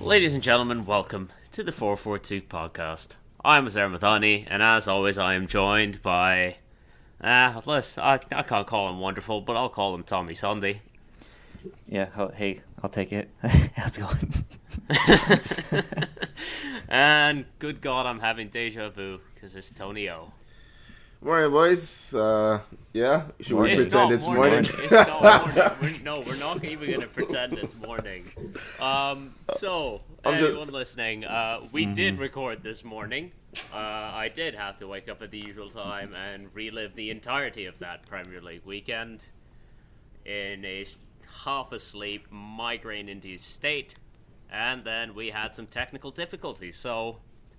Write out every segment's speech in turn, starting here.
Ladies and gentlemen, welcome to the 442 podcast. I'm Azar Mathani, and as always, I am joined by... I can't call him wonderful, but I'll call him Tommy Sunday. Yeah, hey, I'll take it. How's it going? And good God, I'm having deja vu, because it's Tony O. Morning, boys. Yeah, should we It's pretend not it's morning. morning? It's not morning. We're not even going to pretend it's morning. So, anyone listening, we did record this morning. I did have to wake up at the usual time and relive the entirety of that Premier League weekend in a half-asleep, migraine-induced state. And then we had some technical difficulties. So,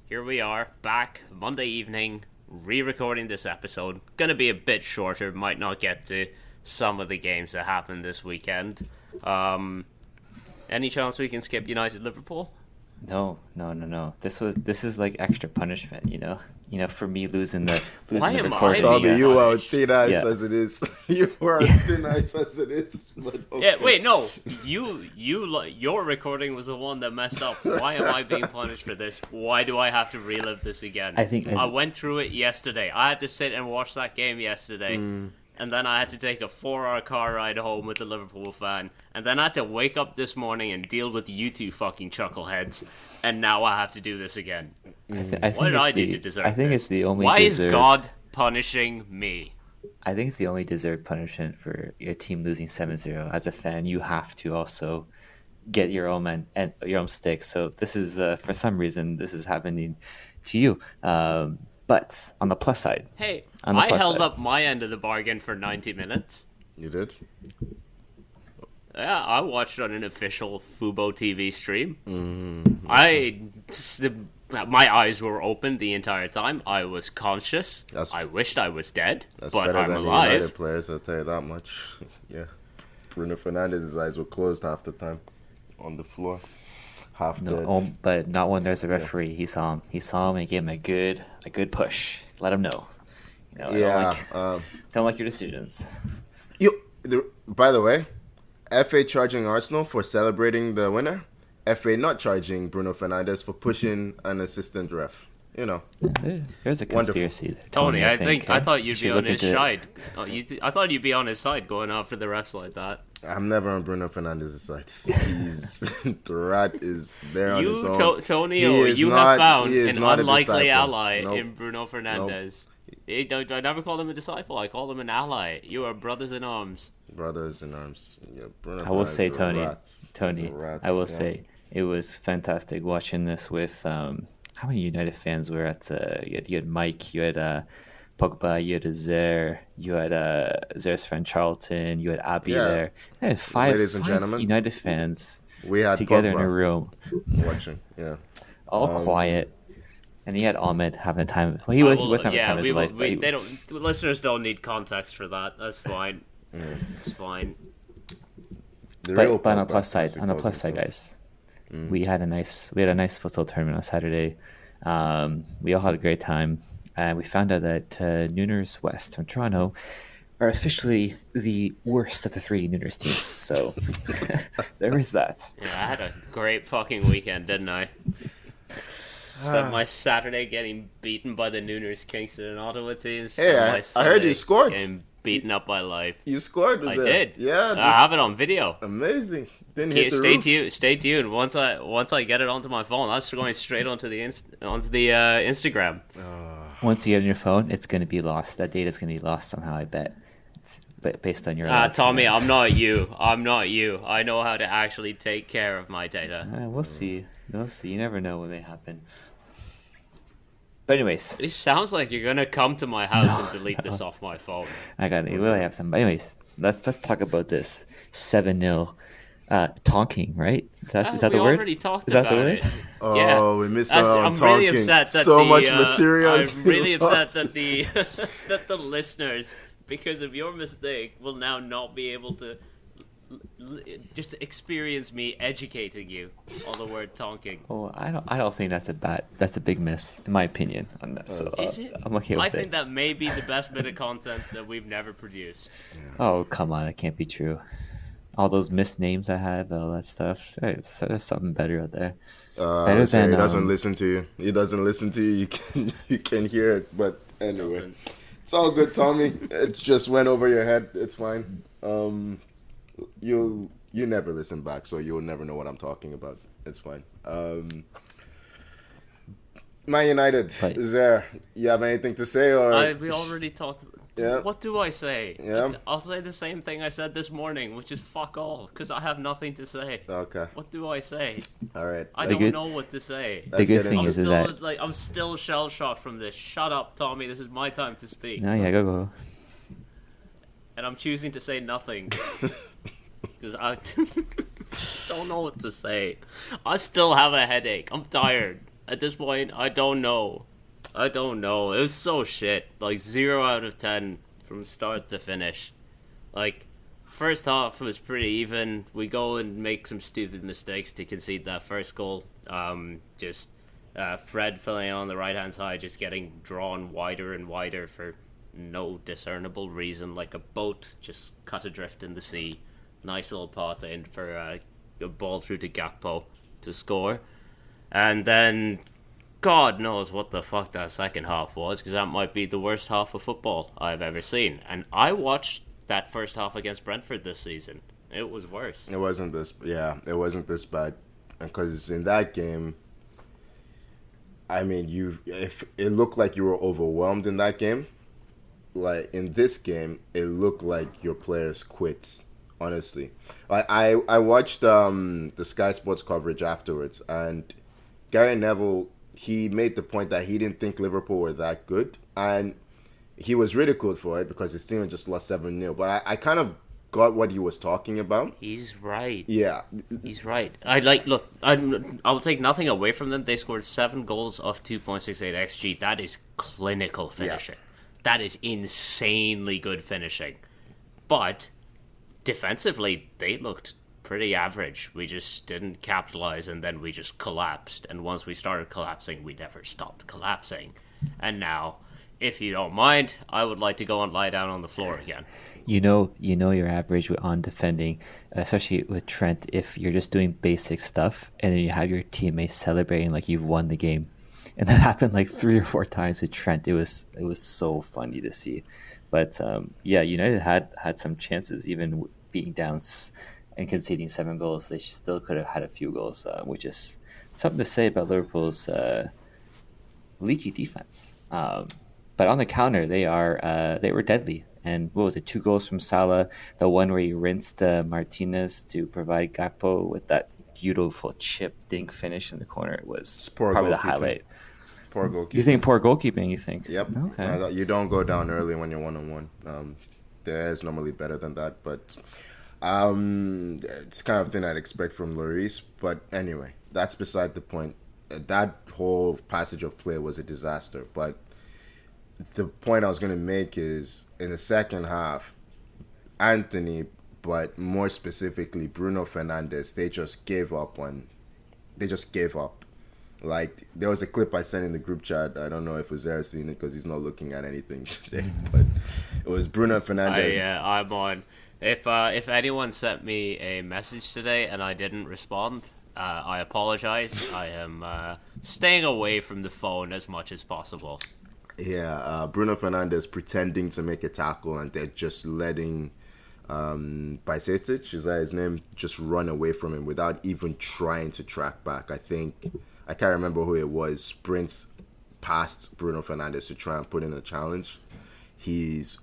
here we are, back Monday evening, re-recording this episode. Gonna be a bit shorter, might not get to some of the games that happened this weekend. Any chance we can skip United Liverpool? No. This is like extra punishment, you know. For me losing the Why am I recording. being Tommy, you are punished? thin ice Yeah. as it is. You are thin ice as it is. But okay. Yeah, wait, no. Your recording was the one that messed up. Why am I being punished for this? Why do I have to relive this again? I went through it yesterday. I had to sit and watch that game yesterday. And then I had to take a 4-hour car ride home with the Liverpool fan. And then I had to wake up this morning and deal with you two fucking chuckleheads. And now I have to do this again. What did I do to deserve this? I think it's the only Why deserved, is God punishing me? I think it's the only deserved punishment for your team losing 7-0. As a fan, you have to also get your own your own stick. So this is, for some reason, this is happening to you. But on the plus side... Hey, On the I plus held side. up my end of the bargain for 90 minutes. You did? Yeah, I watched on an official Fubo TV stream. My eyes were open the entire time. I was conscious. I wished I was dead, That's but better I'm than the alive. United players, I'll tell you that much. Yeah. Bruno Fernandez's eyes were closed half the time on the floor. Half dead. But not when there's a referee. He saw him. He saw him and gave him a good push. Let him know. Don't like your decisions. By the way, FA charging Arsenal for celebrating the winner. FA not charging Bruno Fernandes for pushing an assistant ref. There's a conspiracy there, Tony, I thought you'd be on his into it. side. I thought you'd be on his side going after the refs like that. I'm never on Bruno Fernandes' side. The rat is there on his own. Tony, He is you not- have found he is an not a unlikely disciple. ally Nope. in Bruno Fernandes. I never call him a disciple. I call him an ally. You are brothers in arms. Brothers in arms. Yeah, Bruno I will Fernandes say, is a Tony, rat. He's a rat, I will yeah. say it was fantastic watching this with how many United fans were at? You had Mike, you had Pogba, you had Azer, you had Azer's friend Charlton, you had Abby Yeah. there. There had five Ladies and gentlemen, United fans We had together in Pogba a room, watching. Yeah. all quiet. And he had Ahmed having the time. Well, he wasn't having the time of his life. but The listeners don't need context for that. That's fine. It's fine. The real But on the Pogba, plus as side, he on the calls plus side, himself. guys, we had a nice futsal tournament on Saturday. We all had a great time, and we found out that Nooners West from Toronto are officially the worst of the three Nooners teams. So there is that. Yeah, I had a great fucking weekend, didn't I? Spent my Saturday getting beaten by the Nooners, Kingston, and Ottawa teams. Hey, Spent I my heard Sunday you scored. Getting beaten up by life. You scored, was I it? did. Yeah. I have it on video. Amazing. Didn't hit the roof. Stay tuned. Once I get it onto my phone, that's going straight onto the Instagram. Once you get it on your phone, it's going to be lost. That data's going to be lost somehow, I bet. But based on your Tommy, I'm not you. I know how to actually take care of my data. We'll see. You never know what may happen. But anyways, It sounds like you're gonna come to my house and delete this off my phone. I got it. We really have some. But anyways, let's talk about this 7-0 tonking, right? Is that we the word? already talked Is that about the word? it. Oh, Yeah. we missed out on I'm talking. really upset that so the, much material. has I'm been really upset lost. that the that the listeners, because of your mistake, will now not be able to just experience me educating you on the word tonking. Oh, I don't think that's a big miss in my opinion on that. So Is it? I'm okay with I it. think that may be the best bit of content that we've never produced. Oh, come on, it can't be true. all those missed names I have, all that stuff. There's something better out there. I Better would say than he doesn't listen to you. He doesn't listen to you. You can hear it. But anyway, it's all good, Tommy. It just went over your head. It's fine. You never listen back, so you'll never know what I'm talking about. It's fine. Man United, is there? You have anything to say, or we already talked. Yeah. What do I say? Yeah. I'll say the same thing I said this morning, which is fuck all, because I have nothing to say. Okay. What do I say? All right. I don't know what to say. The good thing is that I'm still shell shocked from this. Shut up, Tommy. This is my time to speak. No, yeah, go. And I'm choosing to say nothing because I don't know what to say. I still have a headache. I'm tired. At this point, I don't know. It was so shit. Like 0 out of 10 from start to finish. Like, first half was pretty even. We go and make some stupid mistakes to concede that first goal. Fred filling on the right hand side, just getting drawn wider and wider for no discernible reason. Like a boat just cut adrift in the sea. Nice little path in for a ball through to Gakpo to score. And then God knows what the fuck that second half was, because that might be the worst half of football I've ever seen. And I watched that first half against Brentford this season. It was worse. It wasn't this bad. Because in that game, I mean, if it looked like you were overwhelmed in that game, like in this game, it looked like your players quit. Honestly, I watched the Sky Sports coverage afterwards, and Gary Neville, he made the point that he didn't think Liverpool were that good, and he was ridiculed for it because his team had just lost 7-0. But I kind of got what he was talking about. He's right. Yeah, he's right. I'll take nothing away from them. They scored 7 goals off 2.68 xG. That is clinical finishing. Yeah. That is insanely good finishing. But defensively, they looked pretty average. We just didn't capitalize, and then we just collapsed. And once we started collapsing, we never stopped collapsing. And now, if you don't mind, I would like to go and lie down on the floor again. You know your average on defending, especially with Trent, if you're just doing basic stuff and then you have your teammates celebrating like you've won the game. And that happened like 3 or 4 times with Trent. It was so funny to see. But United had some chances, even being down and conceding 7 goals. They still could have had a few goals, which is something to say about Liverpool's leaky defense. But on the counter, they were deadly. And what was it? 2 goals from Salah. The one where he rinsed Martinez to provide Gakpo with that beautiful chip dink finish in the corner was probably the highlight. Poor goalkeeping. You think poor goalkeeping? You think? Yep. Okay. You don't go down early when you're 1-on-1. There is normally better than that, but it's kind of thing I'd expect from Lloris. But anyway, that's beside the point. That whole passage of play was a disaster. But the point I was going to make is, in the second half, Anthony, but more specifically Bruno Fernandes, they just gave up. Like, there was a clip I sent in the group chat. I don't know if Uzair's seen it because he's not looking at anything today. But it was Bruno Fernandes. I'm on. If anyone sent me a message today and I didn't respond, I apologize. I am staying away from the phone as much as possible. Yeah, Bruno Fernandes pretending to make a tackle, and they're just letting Bajcetic, is that his name, just run away from him without even trying to track back. I can't remember who it was, sprints past Bruno Fernandes to try and put in a challenge. He's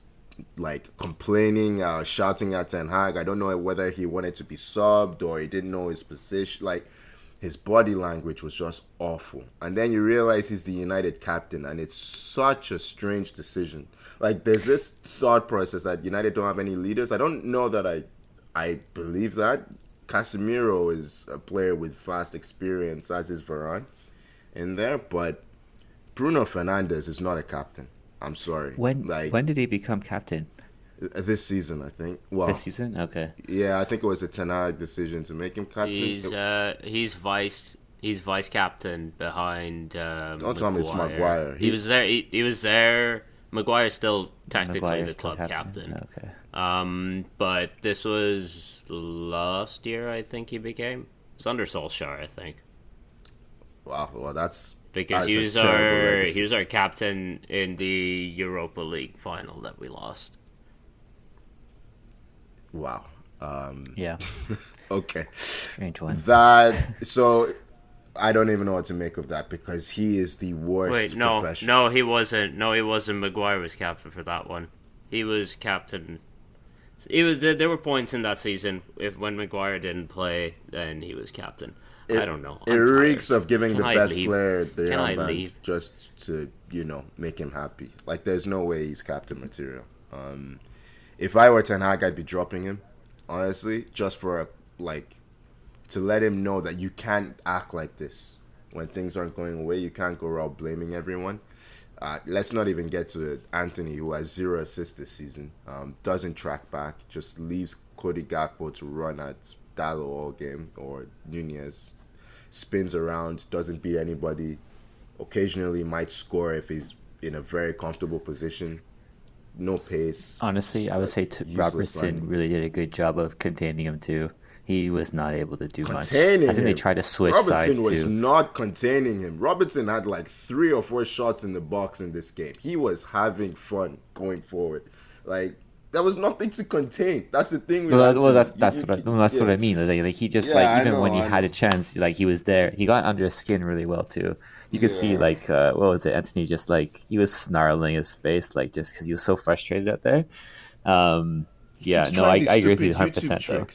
like complaining, shouting at Ten Hag. I don't know whether he wanted to be subbed or he didn't know his position. Like, his body language was just awful. And then you realize he's the United captain, and it's such a strange decision. Like, there's this thought process that United don't have any leaders. I don't know that I believe that. Casemiro is a player with vast experience, as is Varane in there, but Bruno Fernandes is not a captain. I'm sorry. When did he become captain? This season, I think. Well, this season? Okay. Yeah, I think it was a Ten Hag decision to make him captain. He's vice captain behind. Don't tell me it's Maguire. He was there. He was there. Maguire's still technically Maguire's the still club captain. Okay. But this was last year, I think he became. It was under Solskjaer, I think. Wow, well, that's Because he was our captain in the Europa League final that we lost. Wow. Yeah. Okay. Strange one. So I don't even know what to make of that because he is the worst professional. No, he wasn't. No, he wasn't. Maguire was captain for that one. He was captain. There were points in that season when Maguire didn't play, then he was captain. I don't know. It reeks of giving the best player the armband just to, make him happy. Like, there's no way he's captain material. If I were Ten Hag, I'd be dropping him, honestly, just for, to let him know that you can't act like this. When things aren't going away, you can't go around blaming everyone. Let's not even get to Anthony, who has 0 assists this season. Doesn't track back, just leaves Cody Gakpo to run at Dallo all game, or Nunez. Spins around, doesn't beat anybody. Occasionally might score if he's in a very comfortable position. No pace. Honestly, I would say Robertson really did a good job of containing him too. He was not able to do much. I think they tried to switch sides too. Robertson was not containing him. Robertson had 3 or 4 shots in the box in this game. He was having fun going forward. There was nothing to contain. That's the thing. That's what I mean. He just even when he had a chance, he was there. He got under his skin really well too. You could see what was it? Anthony just he was snarling his face just because he was so frustrated out there. I agree with you 100% though.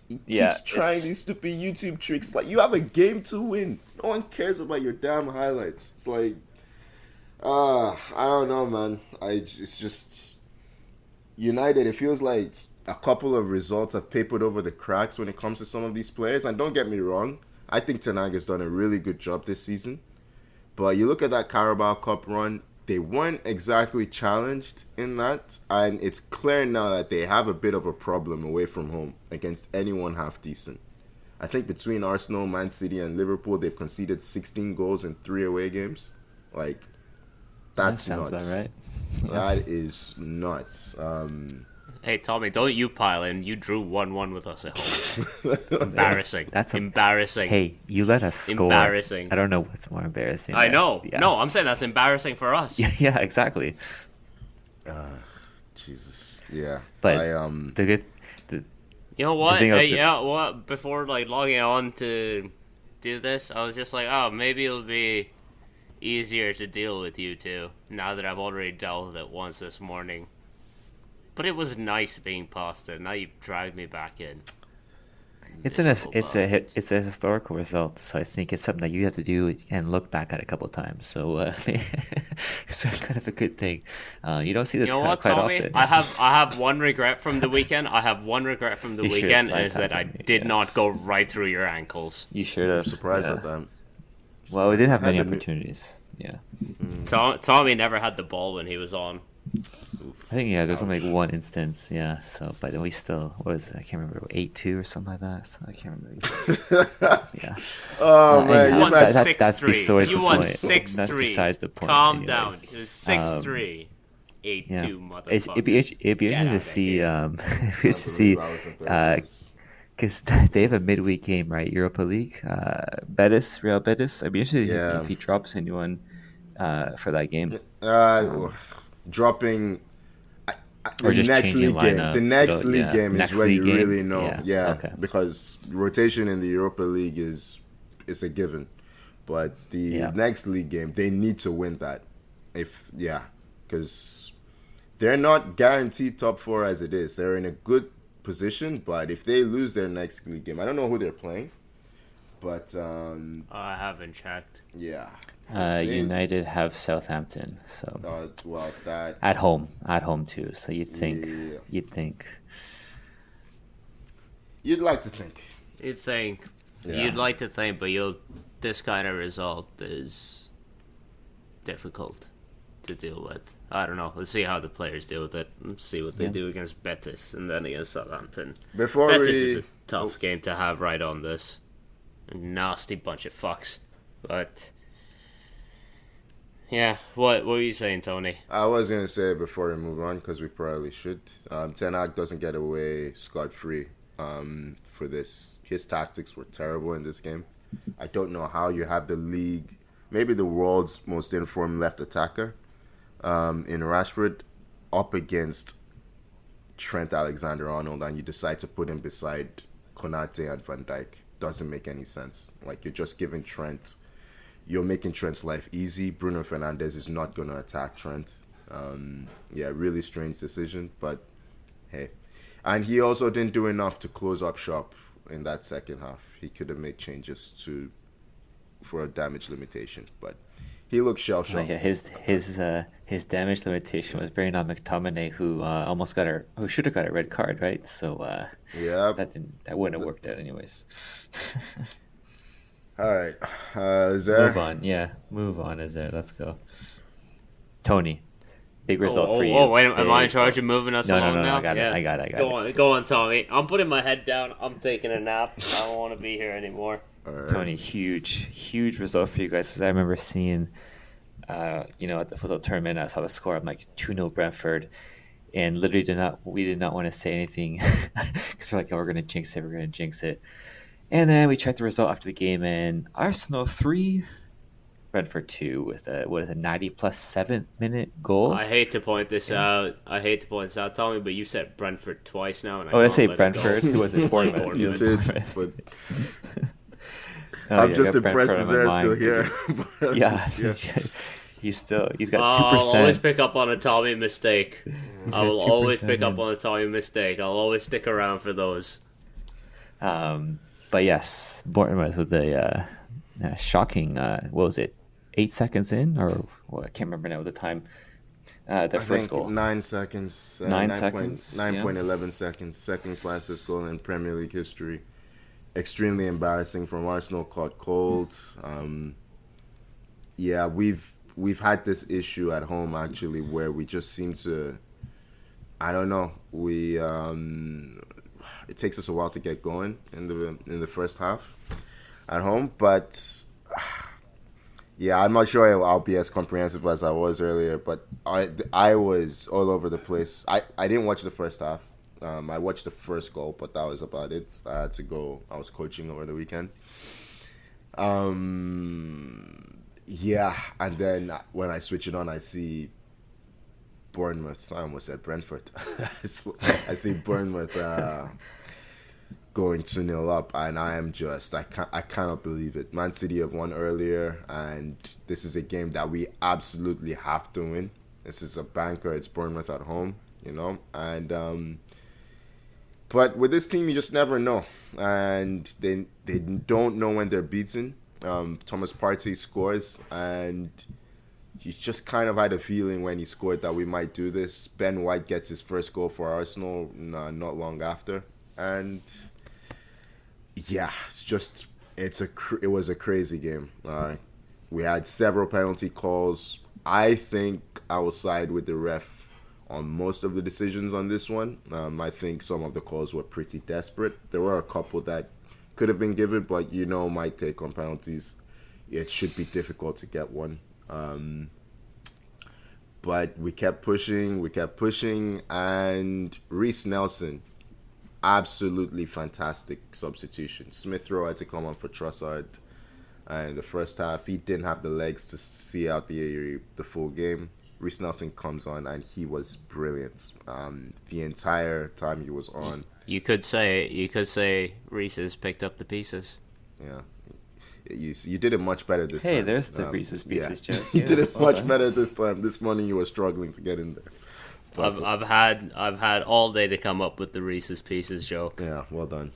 He keeps trying these stupid YouTube tricks. You have a game to win. No one cares about your damn highlights. It's I don't know, man. It's just United. It feels like a couple of results have papered over the cracks when it comes to some of these players. And don't get me wrong, I think Ten Hag has done a really good job this season. But you look at that Carabao Cup run, they weren't exactly challenged in that. And it's clear now that they have a bit of a problem away from home against anyone half decent. I think between Arsenal, Man City, and Liverpool, they've conceded 16 goals in 3 away games. That's sounds nuts. About right. Yeah. That is nuts. Hey, Tommy, don't you pile in. You drew 1-1 with us at home. Embarrassing. Embarrassing. Hey, you let us score. Embarrassing. I don't know what's more embarrassing. I know. Yeah. No, I'm saying that's embarrassing for us. Yeah, exactly. Jesus. Yeah. But you know what? Before logging on to do this, I was just maybe it'll be easier to deal with you two now that I've already dealt with it once this morning. But it was nice being pasta. Now you've dragged me back in. It's a historical result, so I think it's something that you have to do and look back at a couple of times. So it's kind of a good thing. You don't see this quite often. I have one regret from the weekend. Is that I did not go right through your ankles. You should have. I'm surprised at that. Well, we didn't have many opportunities. Yeah. Tommy never had the ball when he was on. I think there's only one instance, so but then we still what was it? I can't remember 8-2 or something like that. So I can't remember. Yeah. Oh man, you won 6-3. That's beside the you won point. 6-3. That's besides the point. Calm anyways. down. It was 6-3. 8-2, motherfucker. It'd be interesting to see. Because they have a midweek game, right? Europa League, Real Betis. I'd be interested if he drops anyone for that game. Dropping or just next changing league game. lineup. The next league game is where you really know. Okay. Because rotation in the Europa League is a given, but the next league game they need to win that. Because they're not guaranteed top 4 as it is. They're in a good position, but if they lose their next league game, I don't know who they're playing, but I haven't checked. Yeah. United have Southampton, so that at home too. So you'd think you'd like to think you'd like to think, but this kind of result is difficult to deal with. I don't know. Let's see how the players deal with it. Let's see what they do against Betis and then against Southampton. Betis is a tough game to have right on this. A nasty bunch of fucks. But Yeah, what were you saying, Tony? I was gonna say before we move on, because we probably should. Ten Hag doesn't get away scot free. For this, his tactics were terrible in this game. I don't know how you have the league, maybe the world's most informed left attacker, in Rashford, up against Trent Alexander-Arnold, and you decide to put him beside Konate and Van Dijk. Doesn't make any sense. Like, you're just giving Trent, you're making Trent's life easy. Bruno Fernandes is not going to attack Trent. Yeah, really strange decision, but hey. And he also didn't do enough to close up shop in that second half. He could have made changes for a damage limitation, but he looked shell-shocked. His damage limitation was Bernard McTominay, who should have got a red card, right? So yeah, that wouldn't have worked out anyways. All right, Zer. Move on, Zer. Let's go. Tony, big result for you. Oh, wait, am I in charge of moving us along no, now? I got it. Go on, Tommy. I'm putting my head down. I'm taking a nap. I don't want to be here anymore. Right. Tony, huge result for you guys. Because I remember seeing, at the football tournament, I saw the score. I'm like 2-0 Brentford, and literally we did not want to say anything because we're like, oh, we're gonna jinx it. And then we checked the result after the game, and Arsenal 3, Brentford 2 with a 90 plus 7th minute goal. I hate to point this out, Tommy, but you said Brentford twice now. And I say Brentford. Who was it? Bournemouth. You did, but I'm just impressed that they're still here. Yeah. He's got 2%. I'll always pick up on a Tommy mistake. I will always pick up on a Tommy mistake. I'll always stick around for those. But yes, Bournemouth with a shocking, what was it, 8 seconds in? Or I can't remember now the time. Their first goal. 9 seconds. 9.11 seconds. Second fastest goal in Premier League history. Extremely embarrassing from Arsenal, caught cold. Yeah, we've had this issue at home, actually, where we just seem to, I don't know, it takes us a while to get going in the first half at home, but yeah, I'm not sure I'll be as comprehensive as I was earlier, but I was all over the place. I didn't watch the first half. I watched the first goal, but that was about it. I had to go. I was coaching over the weekend. Yeah, and then when I switch it on, I see Bournemouth. I almost said Brentford. I see Bournemouth going 2-0 up, and I cannot believe it. Man City have won earlier, and this is a game that we absolutely have to win. This is a banker. It's Bournemouth at home, and but with this team, you just never know, and they don't know when they're beaten. Thomas Partey scores, and you just kind of had a feeling when he scored that we might do this. Ben White gets his first goal for Arsenal not long after, and yeah, it was a crazy game. We had several penalty calls. I think I will side with the ref on most of the decisions on this one. I think some of the calls were pretty desperate. There were a couple that could have been given, but my take on penalties, it should be difficult to get one. But we kept pushing, and Reece Nelson, absolutely fantastic substitution. Smith Rowe had to come on for Trossard in the first half. He didn't have the legs to see out the full game. Reece Nelson comes on, and he was brilliant. The entire time he was on. You could say Reece has picked up the pieces. Yeah. You did it much better this time. Hey, there's the Reese's Pieces joke. You did it much better this time. This morning you were struggling to get in there. But, I've had all day to come up with the Reese's Pieces joke. Yeah, well done.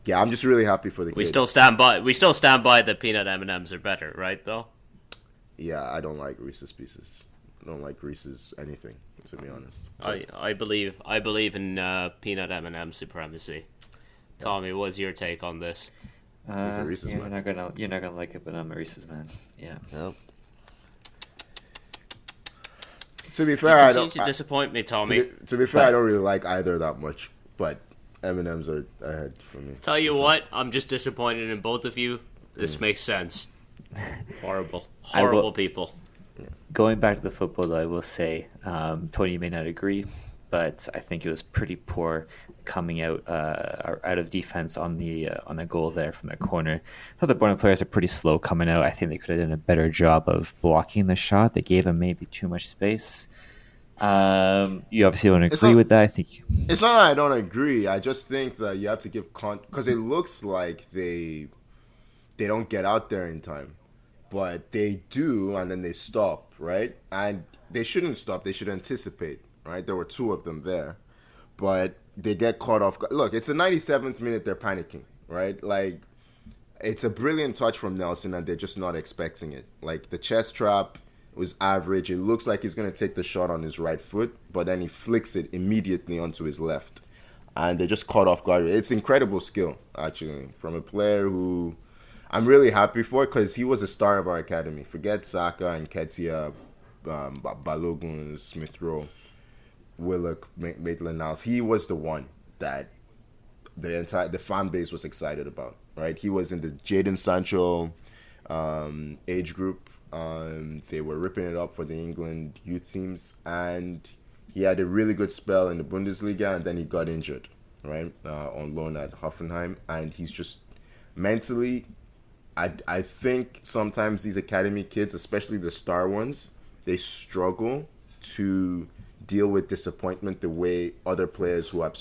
Yeah, I'm just really happy for the kid. We still stand by the peanut M&Ms are better, right? Though. Yeah, I don't like Reese's Pieces. I don't like Reese's anything, to be honest. I believe in peanut M&M supremacy. Yeah. Tommy, what's your take on this? He's a Reese's man. You're not gonna like it, but I'm a Reese's man. Yeah. Yep. To be fair, I don't. To disappoint me, Tommy. To be fair, I don't really like either that much, but M&Ms are ahead for me. Tell you what, I'm just disappointed in both of you. This makes sense. Horrible people. Going back to the football, though, I will say, Tony may not agree, but I think it was pretty poor coming out of defense on the goal there from the corner. I thought the Bournemouth players are pretty slow coming out. I think they could have done a better job of blocking the shot. They gave him maybe too much space. You obviously don't agree with that. I think it's not that I don't agree. I just think that you have to give because it looks like they don't get out there in time, but they do, and then they stop, right? And they shouldn't stop. They should anticipate, right? There were two of them there, but they get caught off. Look, it's the 97th minute. They're panicking, right? Like, it's a brilliant touch from Nelson, and they're just not expecting it. Like, the chest trap was average. It looks like he's going to take the shot on his right foot, but then he flicks it immediately onto his left. And they just caught off guard. It's incredible skill, actually, from a player who I'm really happy for, because he was a star of our academy. Forget Saka and Ketia, Balogun, Smith Rowe, Willock, Maitland-Niles. He was the one that the fan base was excited about, right? He was in the Jadon Sancho age group. They were ripping it up for the England youth teams, and he had a really good spell in the Bundesliga, and then he got injured, right, on loan at Hoffenheim, and he's just mentally, I think sometimes these academy kids, especially the star ones, they struggle to deal with disappointment the way other players who have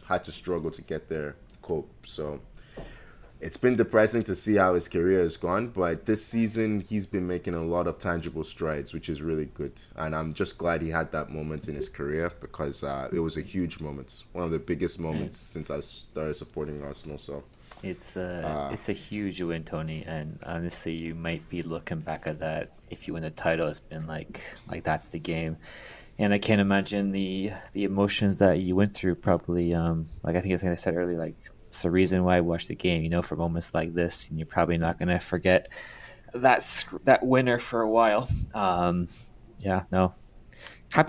had to struggle to get there cope. So it's been depressing to see how his career has gone, but this season he's been making a lot of tangible strides, which is really good. And I'm just glad he had that moment in his career, because it was a huge moment, one of the biggest moments since I started supporting Arsenal. So it's a huge win, Tony. And honestly, you might be looking back at that if you win the title. It's been like that's the game. And I can't imagine the emotions that you went through. Probably, like I think I said earlier, like, it's the reason why I watch the game, for moments like this, and you're probably not going to forget that winner for a while. Happy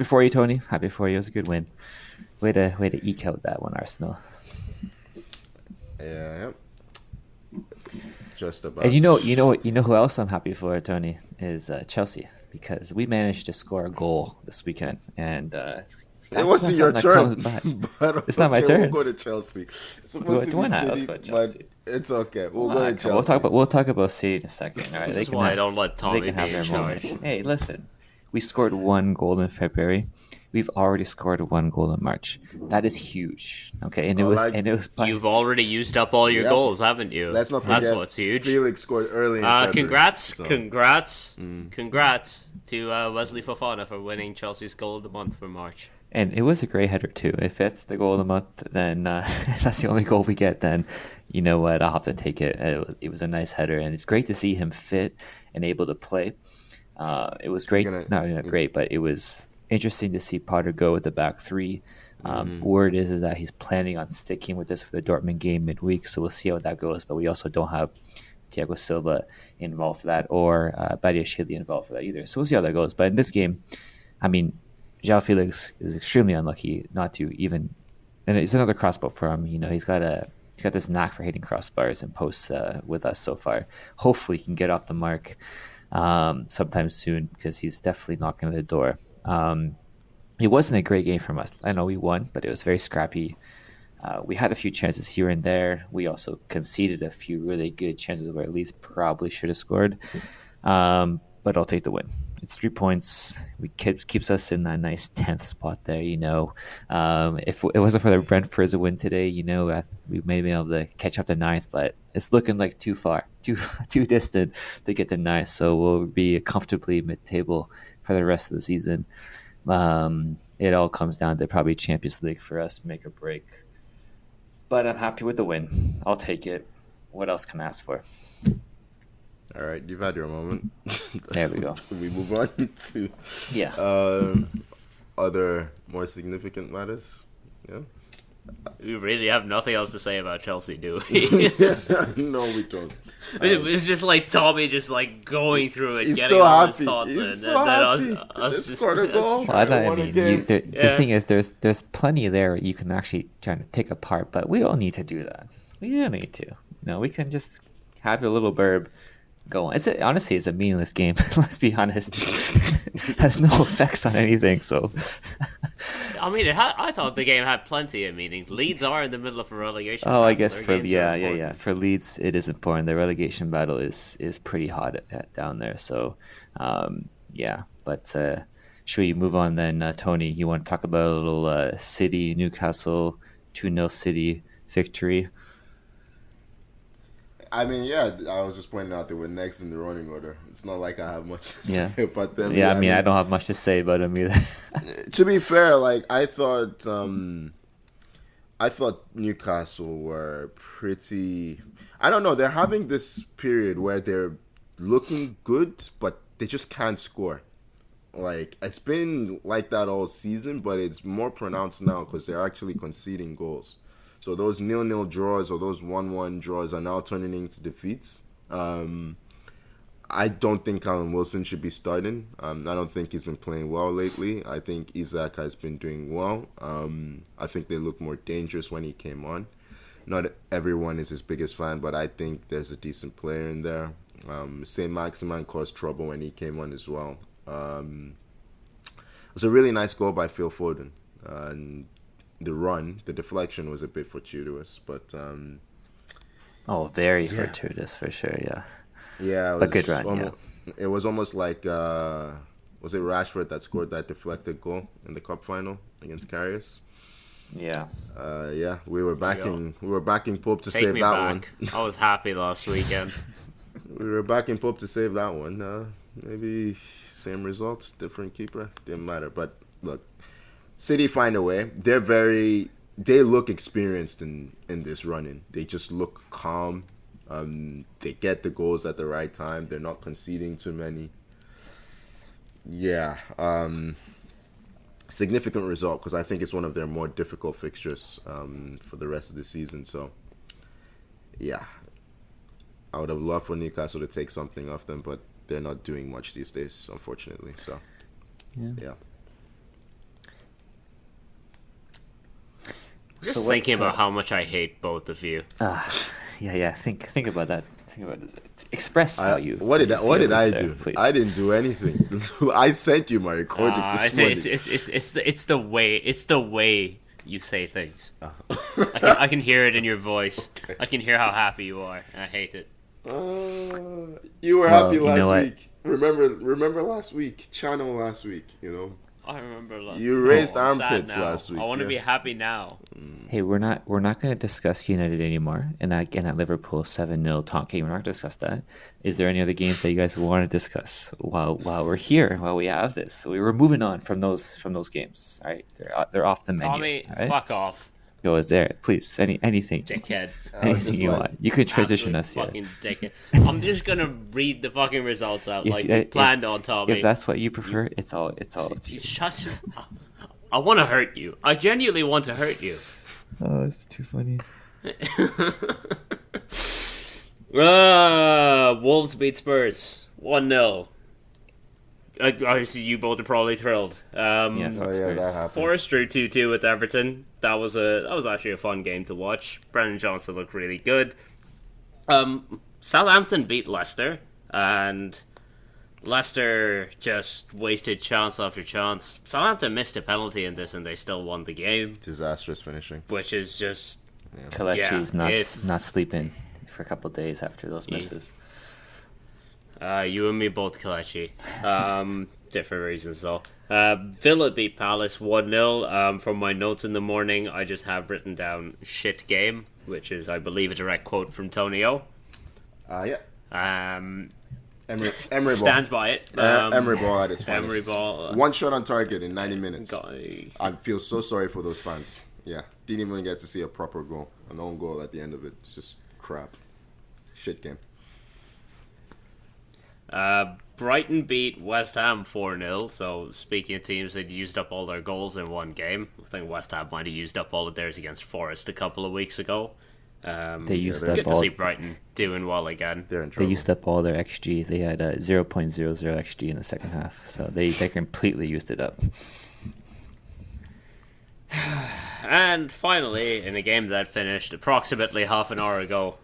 for you, Tony. Happy for you. It was a good win. Way to eke out that one, Arsenal. Yeah. Just about. And you know who else I'm happy for, Tony, is Chelsea, because we managed to score a goal this weekend, and it wasn't your turn, but it's not my turn. We'll go to Chelsea. It's supposed to be City, let's go to Chelsea. But it's okay. We'll go to Chelsea. We'll talk about City in a second. All right, this is why I don't let Tommy be in charge. Hey, listen, we scored 1 goal in February. We've already scored 1 goal in March. That is huge. Okay, and it was. You've already used up all your goals, haven't you? Let's not forget. That's what's huge. Felix scored early in February. Congrats to Wesley Fofana for winning Chelsea's goal of the month for March. And it was a great header too. If that's the goal of the month, then if that's the only goal we get, then you know what? I'll have to take it. It was a nice header, and it's great to see him fit and able to play. It was great. Not great, but it was interesting to see Potter go with the back three. Word is that he's planning on sticking with this for the Dortmund game midweek, so we'll see how that goes. But we also don't have Thiago Silva involved for that, or Badiashile involved for that either. So we'll see how that goes. But in this game, I mean, João Felix is extremely unlucky not to even, and it's another crossbar for him. He's got this knack for hitting crossbars and posts with us so far. Hopefully, he can get off the mark sometime soon, because he's definitely knocking at the door. It wasn't a great game from us. I know we won, but it was very scrappy. We had a few chances here and there. We also conceded a few really good chances where at least probably should have scored. But I'll take the win. It's 3 points. Keeps us in that nice 10th spot there. If it wasn't for the Brentford's win today, we may be able to catch up to 9th. But it's looking like too far, too distant to get to 9th. So we'll be comfortably mid-table for the rest of the season. It all comes down to probably Champions League for us, make or break. But I'm happy with the win. I'll take it. What else can I ask for? All right, you've had your moment. There we go. We move on to other more significant matters. Yeah. We really have nothing else to say about Chelsea, do we? No, we don't. It's just like Tommy just like going through it, He's getting so all happy. his thoughts He's in. so And then happy. us just scored a goal. Well, the thing is, there's plenty there you can actually try to pick apart, but we don't need to do that. We don't need to. We can just have a little burb, go on. Honestly, it's a meaningless game. Let's be honest. It has no effects on anything. So, I mean, I thought the game had plenty of meaning. Leeds are in the middle of a relegation battle. I guess Their games are important. yeah. For Leeds, it is important. The relegation battle is pretty hot down there. So, yeah. But should we move on then, Tony? You want to talk about a little City Newcastle 2-0 City victory? I mean, yeah, I was just pointing out they were next in the running order. It's not like I have much to say about them. Yeah, I mean, I don't have much to say about them either. To be fair, like I thought Newcastle were pretty. I don't know. They're having this period where they're looking good, but they just can't score. Like it's been like that all season, but it's more pronounced now because they're actually conceding goals. So those 0-0 draws or those 1-1 draws are now turning into defeats. I don't think Callum Wilson should be starting. I don't think he's been playing well lately. I think Isak has been doing well. I think they look more dangerous when he came on. Not everyone is his biggest fan, but I think there's a decent player in there. Saint Maximin caused trouble when he came on as well. It was a really nice goal by Phil Foden. And the deflection was a bit fortuitous, but Very fortuitous for sure. Yeah. Yeah, But good run. It was almost like was it Rashford that scored that deflected goal in the cup final against Karius? Yeah. Yeah, we were backing Pope to Take save me that back. one. I was happy last weekend. We were backing Pope to save that one. Maybe same results, different keeper, didn't matter. But look, City find a way. They look experienced in this running. They just look calm. They get the goals at the right time. They're not conceding too many. Yeah. Significant result because I think it's one of their more difficult fixtures for the rest of the season. So, yeah. I would have loved for Newcastle to take something off them, but they're not doing much these days, unfortunately. So, yeah. Just thinking about how much I hate both of you. Yeah. Think about that. Think about it. Express how you. What did I do? Please. I didn't do anything. I sent you my recording this morning. It's the way you say things. I can hear it in your voice. I can hear how happy you are. And I hate it. You were happy last what? week. Remember last week? Channel last week. I remember last. You raised I'm sad armpits now. last week. I want to be happy now. Hey, we're not going to discuss United anymore, and that Liverpool 7-0 Tonking. We're not going to discuss that. Is there any other games that you guys want to discuss while we're here, while we have this? So we're moving on from those games. All right, they're off the menu. Tommy, all right? fuck off, Go is there, please. Anything, dickhead. anything you want. You could transition us here. Fucking dickhead. I'm just gonna read the fucking results out like we planned on, Tommy. If that's what you prefer, it's all. You shut. I want to hurt you. I genuinely want to hurt you. Oh, it's too funny. Wolves beat Spurs 1-0. Obviously, you both are probably thrilled. That happened. Forest drew 2-2 with Everton. That was actually a fun game to watch. Brendan Johnson looked really good. Southampton beat Leicester, and Leicester just wasted chance after chance. Southampton missed a penalty in this, and they still won the game. Disastrous finishing. Which is just... Kelechi's not sleeping for a couple of days after those misses. You and me both, Kelechi. Different reasons, though. Villa beat Palace 1-0. From my notes in the morning, I just have written down shit game, which is, I believe, a direct quote from Tony O. Yeah. Emery Stands ball. by it. Emery ball at its finest. Emery ball. One shot on target in 90 minutes. Guy. I feel so sorry for those fans. Yeah. Didn't even get to see a proper goal. An own goal at the end of it. It's just crap. Shit game. Brighton beat West Ham 4-0. So, speaking of teams that used up all their goals in one game, I think West Ham might have used up all of theirs against Forest a couple of weeks ago. They used up good to all. see Brighton doing well again. They're in trouble. They used up all their XG. They had 0.00 XG in the second half, so they completely used it up. And finally, in a game that finished approximately half an hour ago,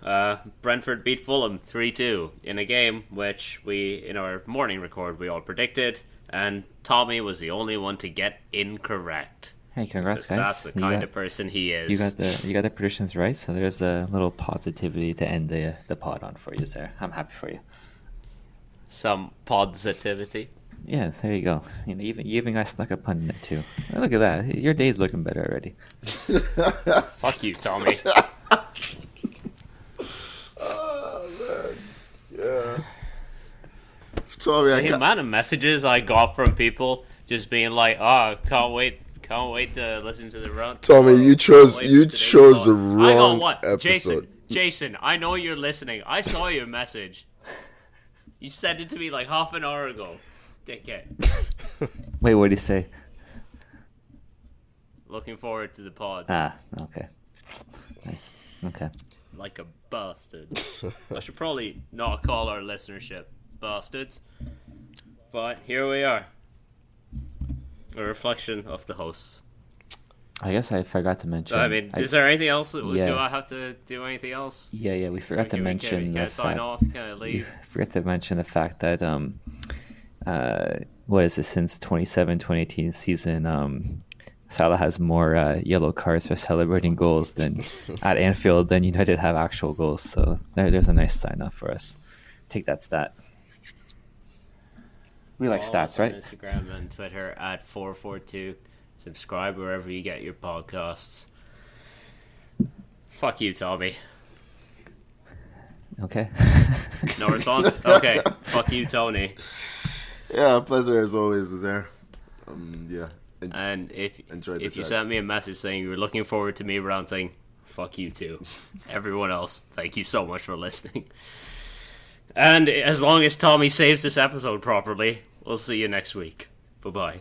Brentford beat Fulham 3-2 in a game which in our morning record, we all predicted, and Tommy was the only one to get incorrect. Hey, congrats, guys! That's the kind of person he is. You got the predictions right, so there's a little positivity to end the pod on for you, sir. I'm happy for you. Some positivity. Yeah, there you go. You even got snuck a pun in there too. Oh, look at that. Your day's looking better already. Fuck you, Tommy. Oh man, yeah. Tommy, the amount of messages I got from people just being like, "Oh, can't wait to listen to the run." Tommy, you chose the wrong episode. Jason, I know you're listening. I saw your message. You sent it to me like half an hour ago. Dickhead. Wait, what did he say? Looking forward to the pod. Ah, okay. Nice. Okay. Like a bastard. I should probably not call our listenership bastards. But here we are. A reflection of the hosts. I guess I forgot to mention. I mean, is there anything else? Yeah. Do I have to do anything else? Yeah, we forgot to mention the fact. Sign off? Can I leave? We forgot to mention the fact that what is it, since 2018 season, Salah has more yellow cards for celebrating goals than at Anfield than United have actual goals. So there's a nice sign off for us. Take that stat. We like stats, right? On Instagram and Twitter at 442. Subscribe wherever you get your podcasts. Fuck you, Tommy. Okay. No response? Okay. Fuck you, Tony. Yeah, pleasure as always was there. Yeah. And if you sent me a message saying you were looking forward to me ranting, fuck you too. Everyone else, thank you so much for listening. And as long as Tommy saves this episode properly, we'll see you next week. Bye-bye.